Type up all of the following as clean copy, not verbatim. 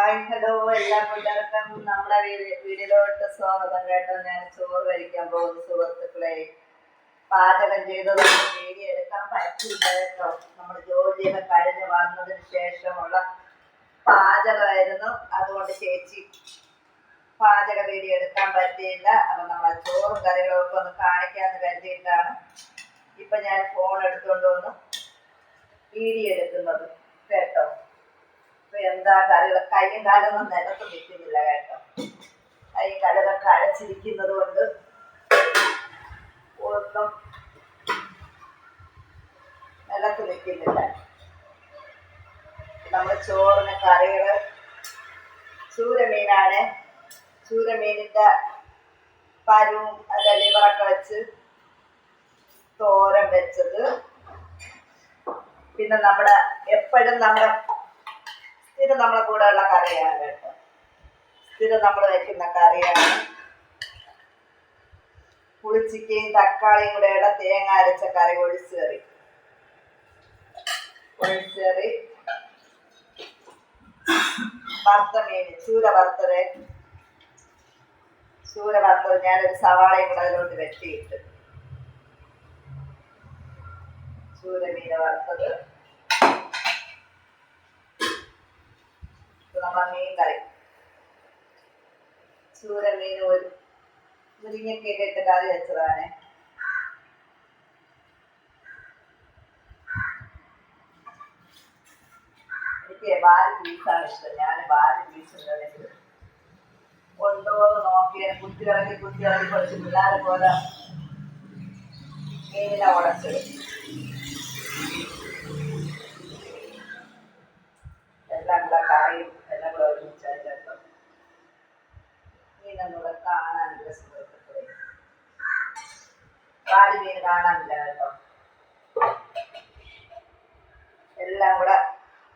Hello എല്ലാ കൂട്ടുകാർക്കും നമ്മുടെ വീഡിയോയിലോട്ട് സ്വാഗതം കേട്ടോ. ഞാൻ ചോറ് കഴിക്കാൻ പോകുന്ന സുഹൃത്തുക്കളെ, പാചകം ചെയ്തതൊന്നും വീഡിയോ എടുക്കാൻ പറ്റില്ല കേട്ടോ. നമ്മൾ ജോലിയൊക്കെ കഴിഞ്ഞ് വന്നതിന് ശേഷമുള്ള പാചകമായിരുന്നു. അതുകൊണ്ട് ചേച്ചി പാചക വീഡിയോ എടുക്കാൻ പറ്റിയില്ല. അപ്പം നമ്മളെ ചോറും കറികളൊക്കെ ഒന്ന് കാണിക്കാമെന്ന് കരുതിയിട്ടാണ് ഇപ്പം ഞാൻ ഫോൺ എടുത്തുകൊണ്ട് വന്ന് വീഡിയോ എടുക്കുന്നത് കേട്ടോ. എന്താ കറികൾ കൈയും കാലൊന്നും നിലത്ത് നിൽക്കുന്നില്ല കേട്ടോ. കൈ കാലൊക്കെ അടച്ചിരിക്കുന്നത് കൊണ്ട് ഒന്നും നിലത്ത് നിൽക്കുന്നില്ല. നമ്മൾ ചോറിന് കറികൾ ചൂരമീനാണ്. ചൂരമീനിൻ്റെ പരുവും അതിൻ്റെ ലിവറൊക്കെ വെച്ച് തോരൻ വെച്ചത്. പിന്നെ നമ്മുടെ എപ്പോഴും സ്ഥിരം നമ്മളെ കൂടെ ഉള്ള കറിയാണ് കേട്ടോ. സ്ഥിരം നമ്മൾ വെക്കുന്ന കറിയാണ്. പുളിച്ചിക്കയും തക്കാളിയും കൂടെയുള്ള തേങ്ങ അരച്ച കറി, ഒഴിച്ചുകറി. വറുത്ത മീൻ, ചൂര വറുത്തത്. ഞാനൊരു സവാളയും കൂടെ അതിലോട്ട് വെട്ടിയിട്ട് ചൂരമീൻ വറുത്തത്. നമ്മളെ മീൻ കറി, ചൂരമീൻ ഒരു മുരിങ്ങയൊക്കെ ഇട്ട് കറി വെച്ചതാണ്. എനിക്ക് 4 പീസാണ് ഇഷ്ടം. ഞാൻ 4 പീസ് ഉണ്ടെങ്കിൽ കൊണ്ടുപോകുന്ന നോക്കി കുത്തിയിറങ്ങി കുറച്ച് പിള്ളേരെ പോലെ മീനിനെ ഉടച്ചെടുക്കും. എല്ലാം കൂടെ കറിയും എല്ലാം കൂടെ ഒരുമിച്ചായി കേട്ടോ. മീനൊന്നുകൂടെ കാണാനില്ല സുഹൃത്തുക്കളെ. 4 മീൻ കാണാനില്ല കേട്ടോ. എല്ലാം കൂടെ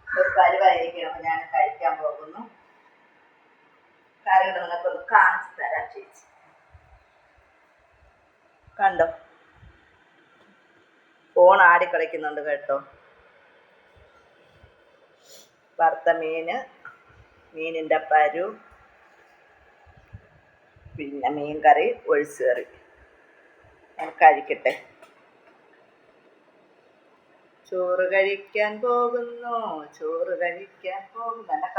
ഒരു പരുവായിരിക്കണം. അപ്പം ഞാൻ കഴിക്കാൻ പോകുന്നു. കറികൾ നിങ്ങൾക്കൊന്ന് കാണിച്ചു തരാം ചേച്ചി. കണ്ടോ, ഫോൺ ആടിക്കളിക്കുന്നുണ്ട് കേട്ടോ. വറുത്ത മീനിൻ്റെ പരു, പിന്നെ മീൻ കറി, ഒഴിച്ചുകറി. ഞാൻ കഴിക്കട്ടെ. ചോറ് കഴിക്കാൻ പോകുന്നു. എന്നെ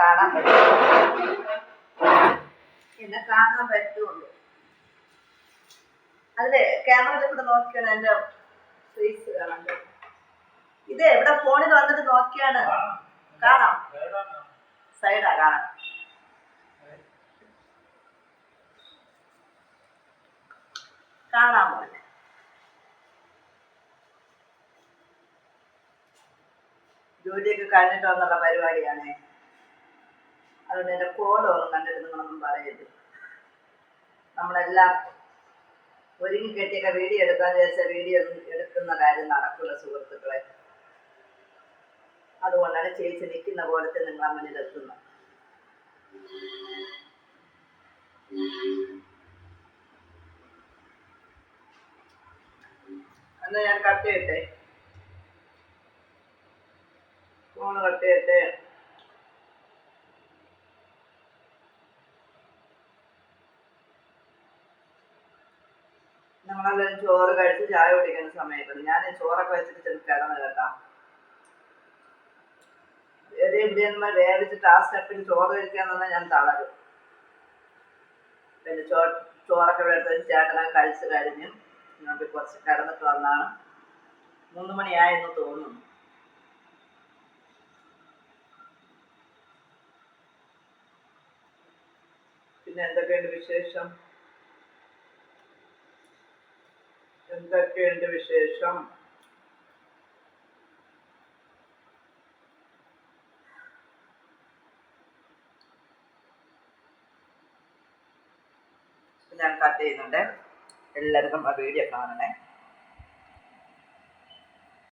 കാണാൻ പറ്റുള്ളൂ. അതില് ക്യാമറയിൽ കൂടെ നോക്കിയാണ് എൻ്റെ ഫേസ് കാണാൻ. ഇത് എവിടെ ഫോണിൽ വന്നിട്ട് നോക്കിയാണ് കാണാം. സൈഡാ കാണാമോ? ജോലിയൊക്കെ കഴിഞ്ഞിട്ട് വന്നുള്ള പരിപാടിയാണ്. അതുകൊണ്ട് എൻ്റെ കോലമൊന്നും കണ്ടിട്ട് നിങ്ങളൊന്നും പറയരുത്. നമ്മളെല്ലാം ഒരുങ്ങി കെട്ടിയൊക്കെ വീഡിയോ എടുക്കാൻ വിചാരിച്ച വീഡിയോ എടുക്കുന്ന കാര്യം നടക്കില്ല സുഹൃത്തുക്കളെ. അതുകൊണ്ടാണ് ചേച്ചി നിൽക്കുന്ന പോലത്തെ നിങ്ങളെ മുന്നിലെത്തുന്നത്. എന്നാ ഞാൻ കട്ട് ചെയ്യട്ടെ, ഫോണ് കട്ട് ചെയ്യട്ടെ. നമ്മളെല്ലാവരും ചോറ് കഴിച്ച് ചായ കുടിക്കുന്ന സമയത്ത് ഞാൻ ചോറൊക്കെ വെച്ചിട്ട് കിടന്ന് കേട്ടാ. എവിടെയെന്നാൽ വേവിച്ചിട്ട് ആ സ്റ്റെപ്പിൽ ചോറ് കഴിക്കാൻ തന്നെ ഞാൻ തളരും. പിന്നെ ചോറൊക്കെ ഇവിടെ എടുത്ത് വെച്ച് ചേട്ടനൊക്കെ കഴിച്ച് കഴിഞ്ഞ് നമുക്ക് കുറച്ച് കിടന്നിട്ട് വന്നാണ്. 3 മണിയായെന്ന് തോന്നുന്നു. പിന്നെ എന്തൊക്കെയുണ്ട് വിശേഷം? ഞാൻ കട്ട് ചെയ്യുന്നുണ്ട്. എല്ലാവർക്കും ആ വീഡിയോ കാണണേ.